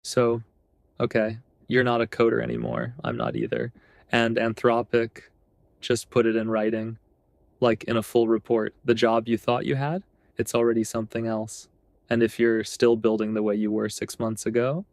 So, okay, you're not a coder anymore. I'm not either. And Anthropic just put it in writing, like in a full report. The job you thought you had, it's already something else. And if you're still building the way you were 6 months ago,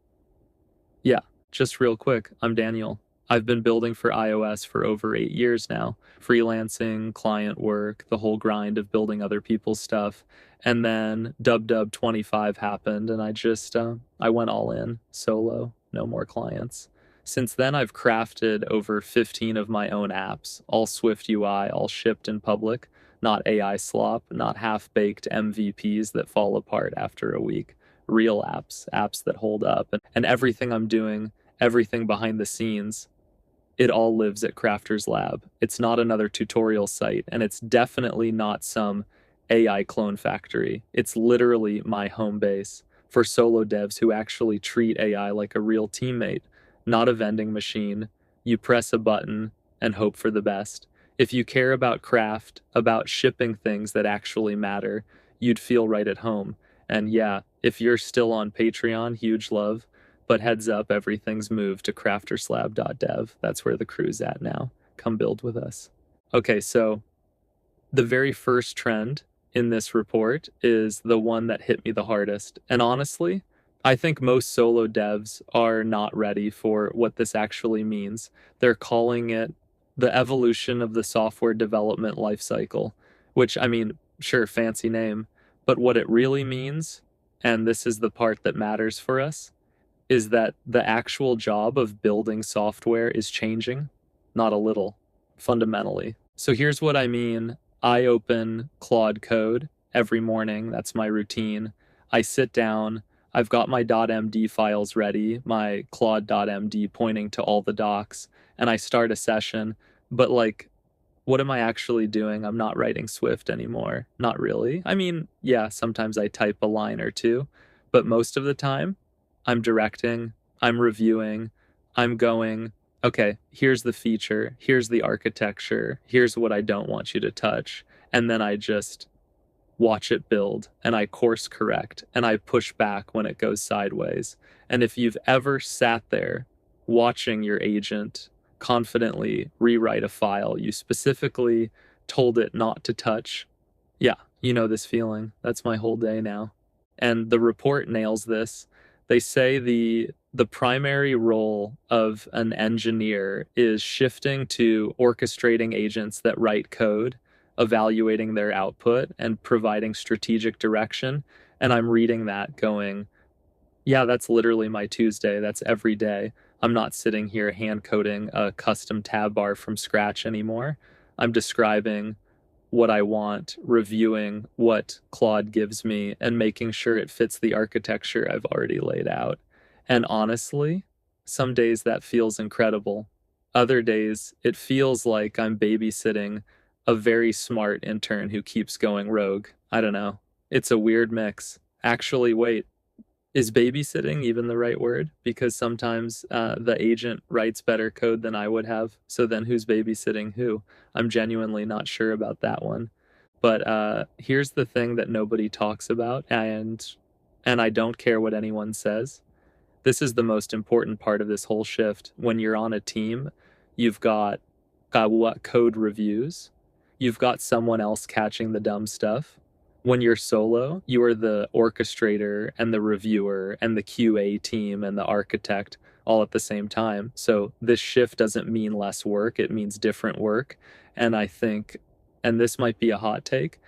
yeah, just real quick, I'm Daniel. I've been building for iOS for over 8 years now, freelancing, client work, the whole grind of building other people's stuff. And then Dub 25 happened, and I went all in, solo, no more clients. Since then, I've crafted over 15 of my own apps, all swiftui, all shipped in public, not AI slop, not half-baked MVPs that fall apart after a week. Real apps, apps that hold up. And everything I'm doing, everything behind the scenes, it all lives at Crafter's Lab. It's not another tutorial site, and it's definitely not some AI clone factory. It's literally my home base for solo devs who actually treat AI like a real teammate, not a vending machine. You press a button and hope for the best. If you care about craft, about shipping things that actually matter, you'd feel right at home. And yeah, if you're still on Patreon, huge love. But heads up, everything's moved to crafterslab.dev. That's where the crew's at now. Come build with us. Okay, so the very first trend in this report is the one that hit me the hardest. And honestly, I think most solo devs are not ready for what this actually means. They're calling it the evolution of the software development lifecycle, which, I mean, sure, fancy name, but what it really means, and this is the part that matters for us, is that the actual job of building software is changing, not a little, fundamentally. So here's what I mean. I open Claude Code every morning. That's my routine. I sit down. I've got my .md files ready, my claude.md pointing to all the docs, and I start a session. But like, what am I actually doing? I'm not writing Swift anymore. Not really. I mean, yeah, sometimes I type a line or two, but most of the time, I'm directing, I'm reviewing, I'm going, okay, here's the feature, here's the architecture, here's what I don't want you to touch. And then I just watch it build and I course correct and I push back when it goes sideways. And if you've ever sat there watching your agent confidently rewrite a file you specifically told it not to touch, yeah, you know this feeling. That's my whole day now. And the report nails this. They say the primary role of an engineer is shifting to orchestrating agents that write code, evaluating their output, and providing strategic direction. And I'm reading that going, yeah, that's literally my Tuesday. That's every day. I'm not sitting here hand coding a custom tab bar from scratch anymore. I'm describing what I want, reviewing what Claude gives me, and making sure it fits the architecture I've already laid out. And honestly, some days that feels incredible. Other days, it feels like I'm babysitting a very smart intern who keeps going rogue. I don't know. It's a weird mix. Actually, wait, is babysitting even the right word? Because sometimes the agent writes better code than I would have. So then who's babysitting who? I'm genuinely not sure about that one. But here's the thing that nobody talks about, and I don't care what anyone says. This is the most important part of this whole shift. When you're on a team, you've got what code reviews, you've got someone else catching the dumb stuff. When you're solo, you are the orchestrator and the reviewer and the QA team and the architect all at the same time. So this shift doesn't mean less work, it means different work. And I think, and this might be a hot take,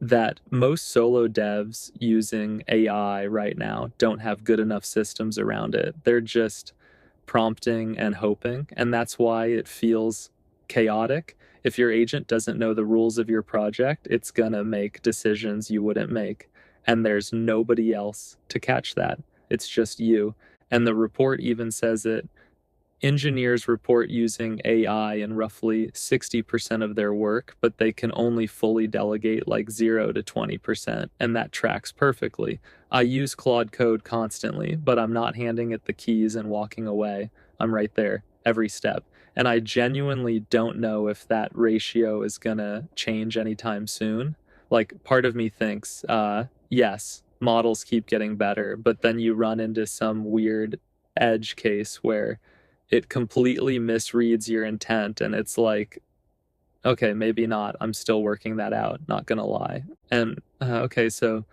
that most solo devs using AI right now don't have good enough systems around it. They're just prompting and hoping, and that's why it feels chaotic. If your agent doesn't know the rules of your project, it's gonna make decisions you wouldn't make, and there's nobody else to catch that. It's just you. And the report even says it. Engineers report using AI in roughly 60% of their work, but they can only fully delegate like 0 to 20%, and that tracks perfectly. I use Claude Code constantly, but I'm not handing it the keys and walking away. I'm right there, every step. And I genuinely don't know if that ratio is gonna change anytime soon. Like, part of me thinks, yes, models keep getting better, but then you run into some weird edge case where it completely misreads your intent, and it's like, okay, maybe not. I'm still working that out, not gonna lie. And okay, so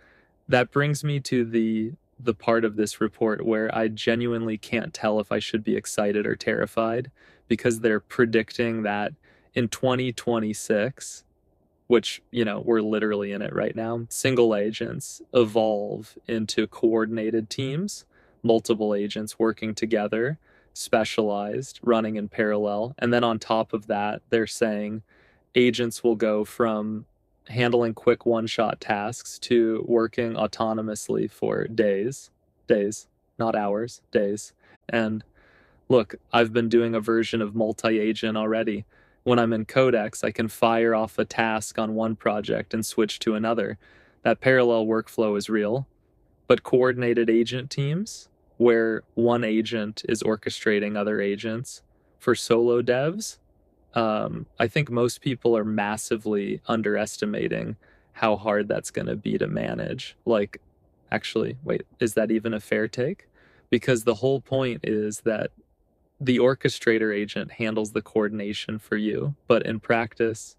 that brings me to the part of this report where I genuinely can't tell if I should be excited or terrified, because they're predicting that in 2026, which, we're literally in it right now, single agents evolve into coordinated teams, multiple agents working together, specialized, running in parallel. And then on top of that, they're saying agents will go from handling quick one-shot tasks to working autonomously for days, not hours, days. And look, I've been doing a version of multi-agent already. When I'm in Codex, I can fire off a task on one project and switch to another. That parallel workflow is real, but coordinated agent teams, where one agent is orchestrating other agents for solo devs, I think most people are massively underestimating how hard that's going to be to manage. Like, actually, wait, is that even a fair take? Because the whole point is that the orchestrator agent handles the coordination for you, but in practice,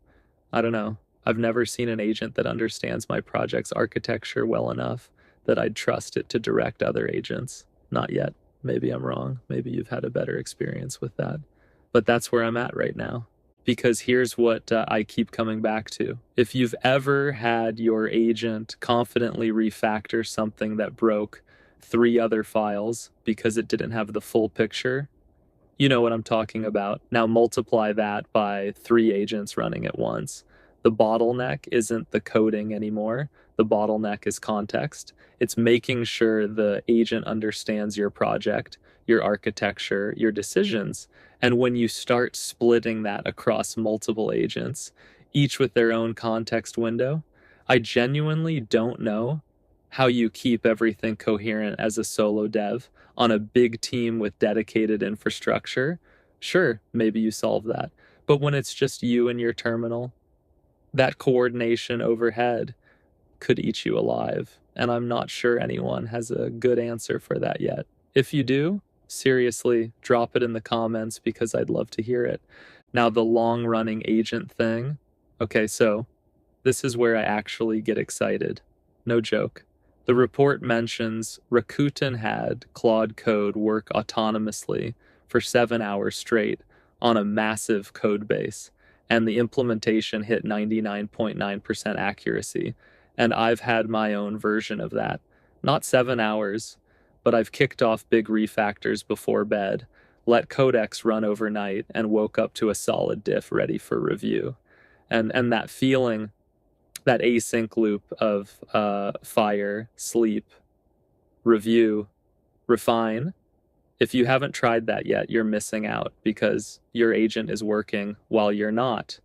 I don't know. I've never seen an agent that understands my project's architecture well enough that I'd trust it to direct other agents. Not yet. Maybe I'm wrong. Maybe you've had a better experience with that. But that's where I'm at right now. Because here's what I keep coming back to. If you've ever had your agent confidently refactor something that broke 3 other files because it didn't have the full picture, you know what I'm talking about. Now multiply that by 3 agents running at once. The bottleneck isn't the coding anymore. The bottleneck is context. It's making sure the agent understands your project, your architecture, your decisions. And when you start splitting that across multiple agents, each with their own context window, I genuinely don't know how you keep everything coherent as a solo dev on a big team with dedicated infrastructure. Sure, maybe you solve that. But when it's just you and your terminal, that coordination overhead could eat you alive. And I'm not sure anyone has a good answer for that yet. If you do, seriously, drop it in the comments because I'd love to hear it. Now, the long running agent thing. Okay, so this is where I actually get excited. No joke. The report mentions Rakuten had Claude Code work autonomously for 7 hours straight on a massive code base, and the implementation hit 99.9% accuracy. And I've had my own version of that. Not 7 hours, but I've kicked off big refactors before bed, let Codex run overnight, and woke up to a solid diff ready for review. And that feeling, that async loop of fire, sleep, review, refine. If you haven't tried that yet, you're missing out because your agent is working while you're not.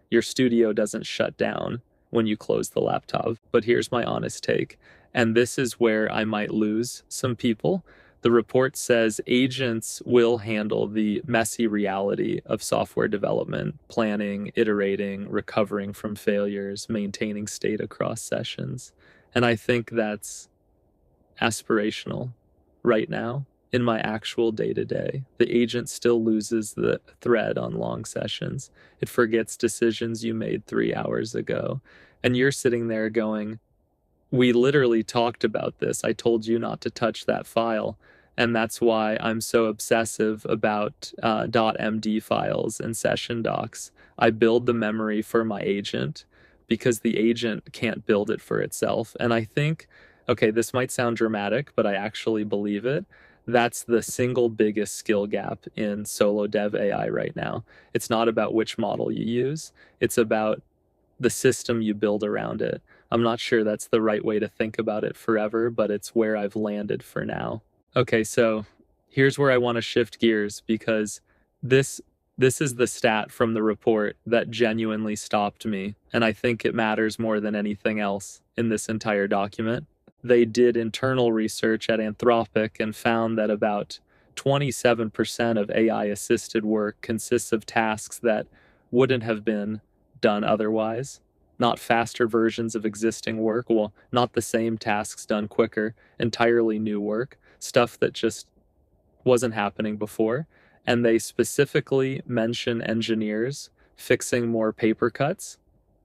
Your studio doesn't shut down when you close the laptop. But here's my honest take, and this is where I might lose some people. The report says agents will handle the messy reality of software development, planning, iterating, recovering from failures, maintaining state across sessions. And I think that's aspirational right now. In my actual day-to-day, the agent still loses the thread on long sessions. It forgets decisions you made 3 hours ago. And you're sitting there going, we literally talked about this. I told you not to touch that file. And that's why I'm so obsessive about .md files and session docs. I build the memory for my agent because the agent can't build it for itself. And I think, okay, this might sound dramatic, but I actually believe it. That's the single biggest skill gap in solo dev AI right now. It's not about which model you use. It's about the system you build around it. I'm not sure that's the right way to think about it forever, but it's where I've landed for now. Okay, so here's where I want to shift gears because this is the stat from the report that genuinely stopped me, and I think it matters more than anything else in this entire document. They did internal research at Anthropic and found that about 27% of AI-assisted work consists of tasks that wouldn't have been done otherwise. not faster versions of existing work, well, not the same tasks done quicker, entirely new work, stuff that just wasn't happening before. And they specifically mention engineers fixing more paper cuts,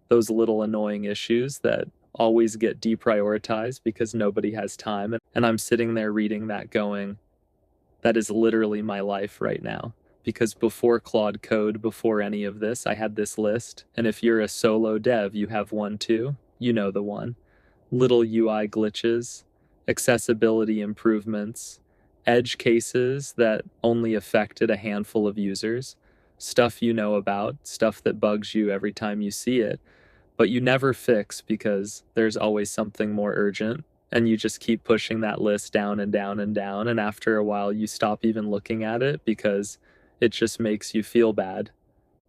those little annoying issues that always get deprioritized because nobody has time. And I'm sitting there reading that going, that is literally my life right now. Because before Claude Code, before any of this, I had this list. And if you're a solo dev, you have one too. You know the one. Little UI glitches, accessibility improvements, edge cases that only affected a handful of users, stuff you know about, stuff that bugs you every time you see it, but you never fix because there's always something more urgent. And you just keep pushing that list down and down and down. And after a while, you stop even looking at it because it just makes you feel bad.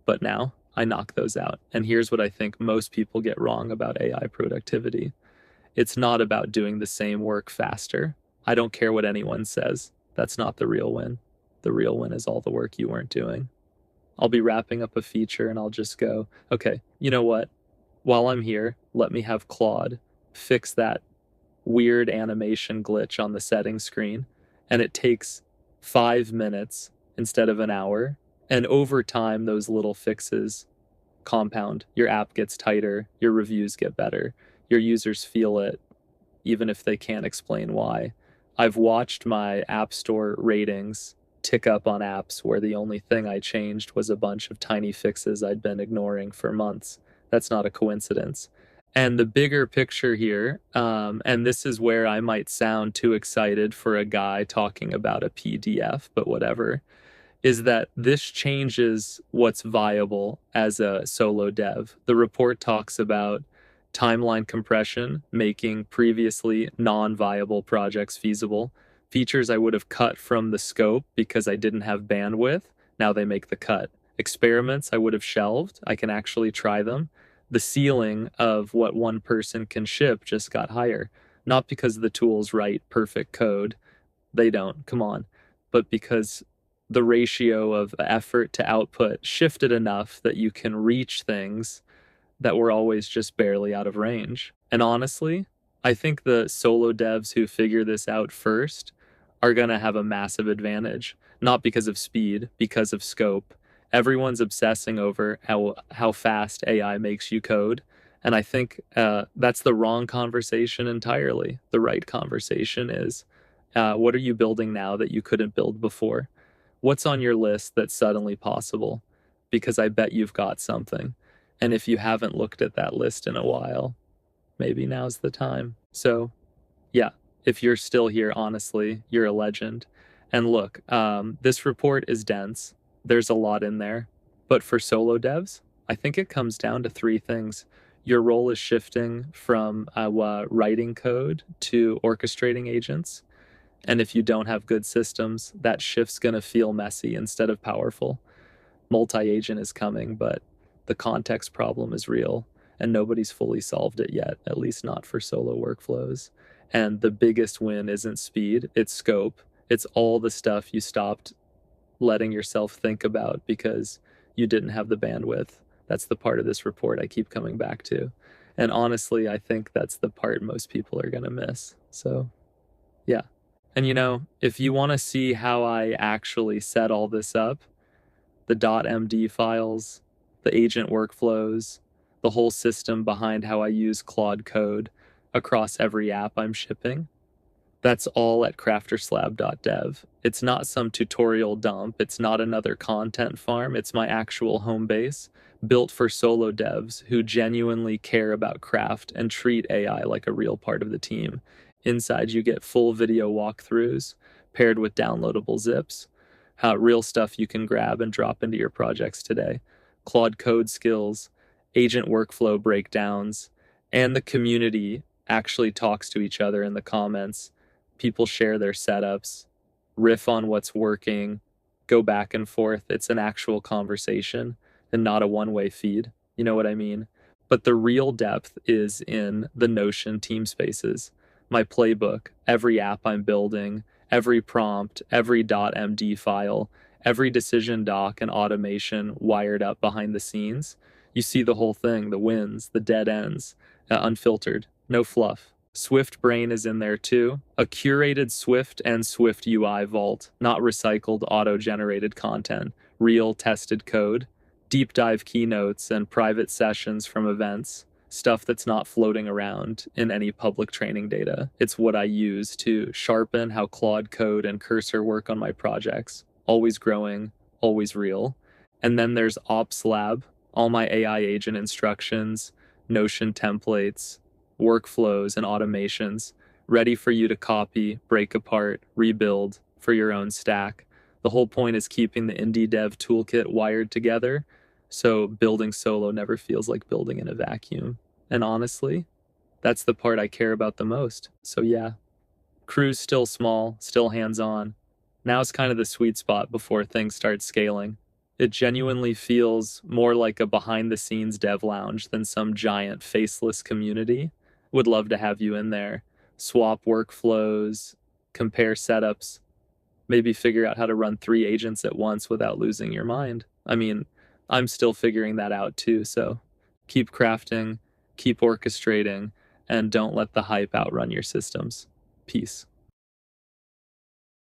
But now I knock those out. And here's what I think most people get wrong about AI productivity. It's not about doing the same work faster. I don't care what anyone says. That's not the real win. The real win is all the work you weren't doing. I'll be wrapping up a feature and I'll just go, okay, you know what? While I'm here, let me have Claude fix that weird animation glitch on the settings screen. And it takes 5 minutes instead of an hour. And over time, those little fixes compound. Your app gets tighter, your reviews get better, your users feel it, even if they can't explain why. I've watched my App Store ratings tick up on apps where the only thing I changed was a bunch of tiny fixes I'd been ignoring for months. That's not a coincidence. And the bigger picture here, and this is where I might sound too excited for a guy talking about a PDF, but whatever, is that this changes what's viable as a solo dev. The report talks about timeline compression, making previously non-viable projects feasible. Features I would have cut from the scope because I didn't have bandwidth, now they make the cut. Experiments I would have shelved, I can actually try them. The ceiling of what one person can ship just got higher. Not because the tools write perfect code, they don't, come on, but because the ratio of effort to output shifted enough that you can reach things that were always just barely out of range. And honestly, I think the solo devs who figure this out first are going to have a massive advantage, not because of speed, because of scope. Everyone's obsessing over how fast AI makes you code. And I think that's the wrong conversation entirely. The right conversation is, what are you building now that you couldn't build before? What's on your list that's suddenly possible? Because I bet you've got something. And if you haven't looked at that list in a while, maybe now's the time. So, yeah, if you're still here, honestly, you're a legend. And look, this report is dense. There's a lot in there. But for solo devs, I think it comes down to 3 things. Your role is shifting from writing code to orchestrating agents. And if you don't have good systems, that shift's going to feel messy instead of powerful. Multi-agent is coming, but the context problem is real, and nobody's fully solved it yet, at least not for solo workflows. And the biggest win isn't speed, it's scope. It's all the stuff you stopped letting yourself think about because you didn't have the bandwidth. That's the part of this report I keep coming back to. And honestly, I think that's the part most people are going to miss. So, yeah. And if you want to see how I actually set all this up, the .md files, the agent workflows, the whole system behind how I use Claude Code across every app I'm shipping, that's all at crafterslab.dev. It's not some tutorial dump. It's not another content farm. It's my actual home base, built for solo devs who genuinely care about craft and treat AI like a real part of the team. Inside, you get full video walkthroughs paired with downloadable zips, real stuff you can grab and drop into your projects today, Claude Code skills, agent workflow breakdowns, and the community actually talks to each other in the comments. People share their setups, riff on what's working, go back and forth. It's an actual conversation and not a one-way feed. You know what I mean? But the real depth is in the Notion team spaces. My playbook, every app I'm building, every prompt, every .md file, every decision doc and automation wired up behind the scenes. You see the whole thing, the wins, the dead ends, unfiltered, no fluff. Swift Brain is in there too. A curated Swift and Swift UI vault, not recycled auto-generated content, real tested code, deep dive keynotes and private sessions from events, stuff that's not floating around in any public training data. It's what I use to sharpen how Claude Code and Cursor work on my projects. Always growing, always real. And then there's Ops Lab, all my AI agent instructions, Notion templates, workflows, and automations, ready for you to copy, break apart, rebuild for your own stack. The whole point is keeping the indie dev toolkit wired together, so building solo never feels like building in a vacuum. And honestly, that's the part I care about the most. So yeah, crew's still small, still hands-on. Now's kind of the sweet spot before things start scaling. It genuinely feels more like a behind-the-scenes dev lounge than some giant faceless community. Would love to have you in there. Swap workflows, compare setups, maybe figure out how to run 3 agents at once without losing your mind. I mean, I'm still figuring that out too, so keep crafting, keep orchestrating, and don't let the hype outrun your systems. Peace.